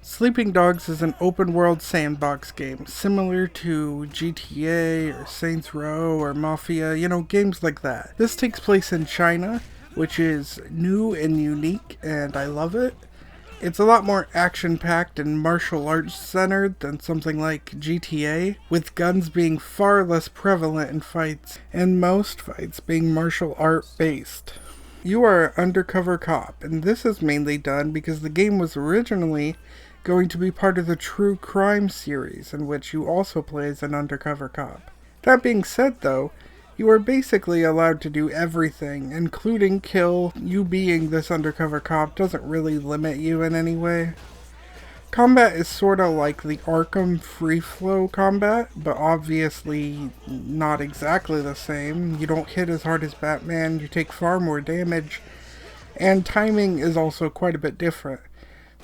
Sleeping Dogs is an open world sandbox game, similar to GTA or Saints Row or Mafia, games like that. This takes place in China, which is new and unique, and I love it. It's a lot more action-packed and martial arts centered than something like GTA, with guns being far less prevalent in fights, and most fights being martial art based. You are an undercover cop, and this is mainly done because the game was originally going to be part of the True Crime series, in which you also play as an undercover cop. That being said, though, you are basically allowed to do everything, including kill. You being this undercover cop doesn't really limit you in any way. Combat is sorta like the Arkham free flow combat, but obviously not exactly the same. You don't hit as hard as Batman, you take far more damage, and timing is also quite a bit different.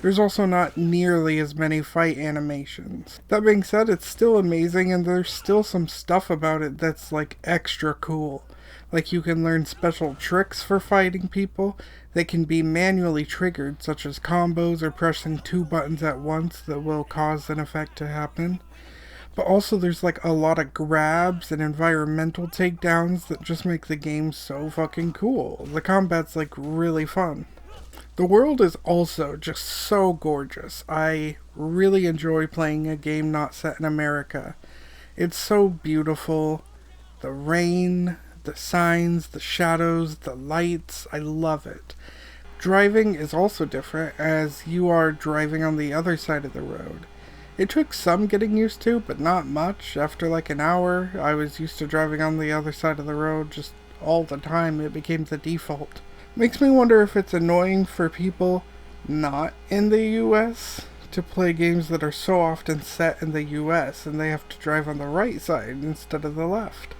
There's also not nearly as many fight animations. That being said, it's still amazing, and there's still some stuff about it that's like extra cool. Like you can learn special tricks for fighting people that can be manually triggered, such as combos or pressing 2 buttons at once that will cause an effect to happen. But also there's like a lot of grabs and environmental takedowns that just make the game so fucking cool. The combat's like really fun. The world is also just so gorgeous. I really enjoy playing a game not set in America. It's so beautiful. The rain, the signs, the shadows, the lights, I love it. Driving is also different, as you are driving on the other side of the road. It took some getting used to, but not much. After like an hour, I was used to driving on the other side of the road just all the time. It became the default. Makes me wonder if it's annoying for people not in the US to play games that are so often set in the US and they have to drive on the right side instead of the left.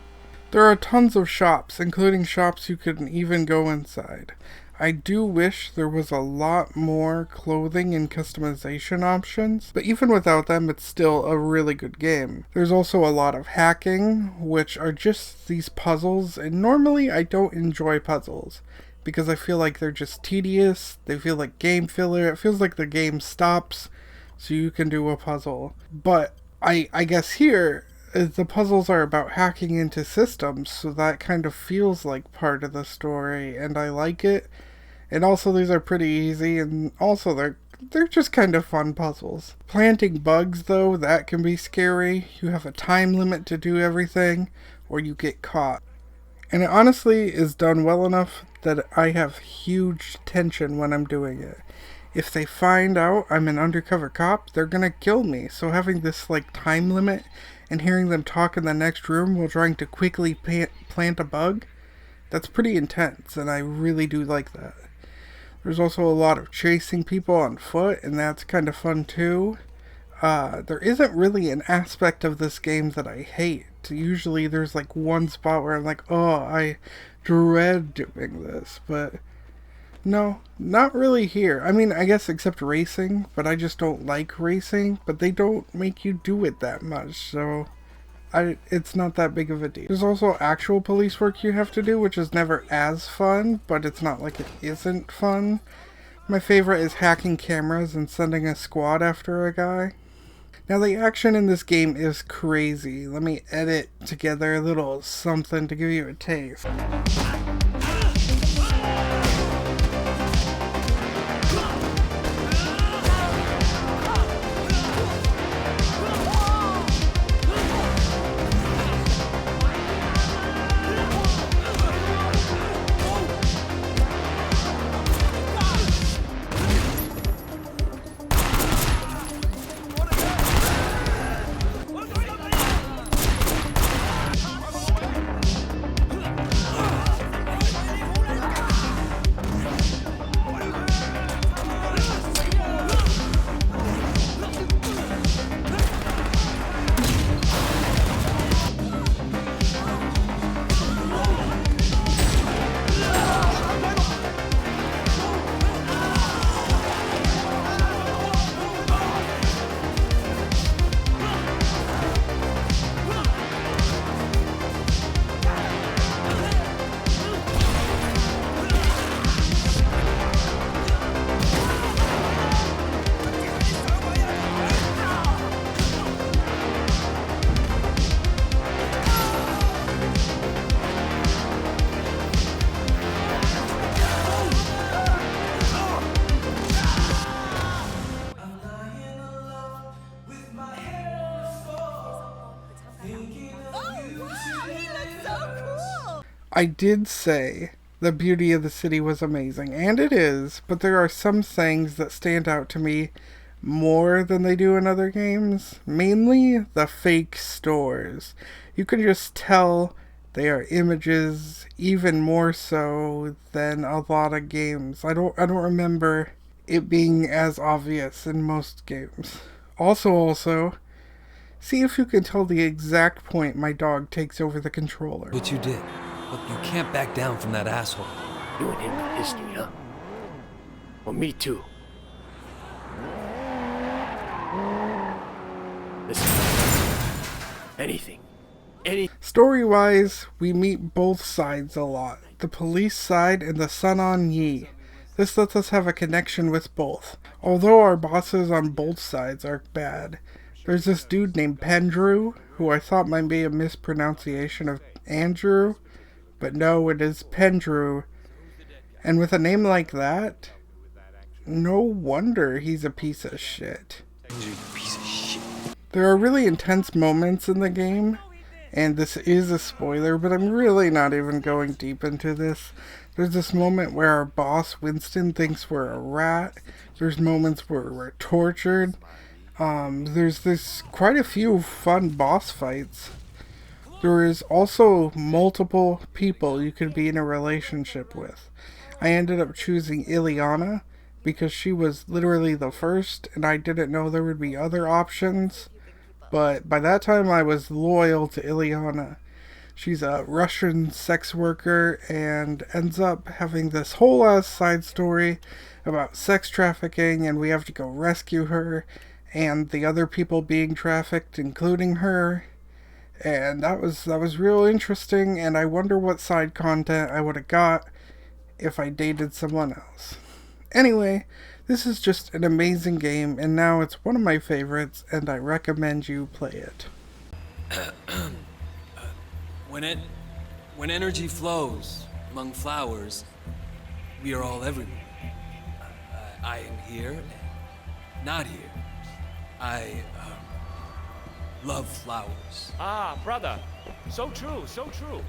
There are tons of shops, including shops you couldn't even go inside. I do wish there was a lot more clothing and customization options, but even without them, it's still a really good game. There's also a lot of hacking, which are just these puzzles, and normally I don't enjoy puzzles, because I feel like they're just tedious, they feel like game filler, it feels like the game stops so you can do a puzzle. But I guess here, the puzzles are about hacking into systems, so that kind of feels like part of the story, and I like it. And also these are pretty easy, and also they're just kind of fun puzzles. Planting bugs, though, that can be scary. You have a time limit to do everything, or you get caught. And it honestly is done well enough that I have huge tension when I'm doing it. If they find out I'm an undercover cop, they're gonna kill me. So having this time limit and hearing them talk in the next room while trying to quickly plant a bug, that's pretty intense, and I really do like that. There's also a lot of chasing people on foot, and that's kind of fun too. There isn't really an aspect of this game that I hate. Usually there's one spot where I'm like, oh, I dread doing this, but no, not really here. I mean, I guess except racing, but I just don't like racing, but they don't make you do it that much, so it's not that big of a deal. There's also actual police work you have to do, which is never as fun, but it's not like it isn't fun. My favorite is hacking cameras and sending a squad after a guy. Now, the action in this game is crazy. Let me edit together a little something to give you a taste. I did say the beauty of the city was amazing, and it is, but there are some things that stand out to me more than they do in other games. Mainly the fake stores. You can just tell they are images, even more so than a lot of games. I don't remember it being as obvious in most games. Also, see if you can tell the exact point my dog takes over the controller. What you did. Look, you can't back down from that asshole. You and him got history, huh? Well, me too. Listen. Anything. Story-wise, we meet both sides a lot. The police side and the Sun On Yee. This lets us have a connection with both. Although our bosses on both sides are bad, there's this dude named Pendrew, who I thought might be a mispronunciation of Andrew, but no, it is Pendrew. And with a name like that, no wonder he's a piece of shit. There are really intense moments in the game, and this is a spoiler, but I'm really not even going deep into this. There's this moment where our boss, Winston, thinks we're a rat. There's moments where we're tortured. There's quite a few fun boss fights. There is also multiple people you could be in a relationship with. I ended up choosing Ileana because she was literally the first, and I didn't know there would be other options. But by that time, I was loyal to Ileana. She's a Russian sex worker and ends up having this whole ass side story about sex trafficking, and we have to go rescue her and the other people being trafficked, including her. And that was real interesting, and I wonder what side content I would have got if I dated someone else. Anyway, this is just an amazing game, and now it's one of my favorites, and I recommend you play it. When energy flows among flowers, we are all everywhere. I am here and not here. I love flowers. Ah, brother. So true, so true.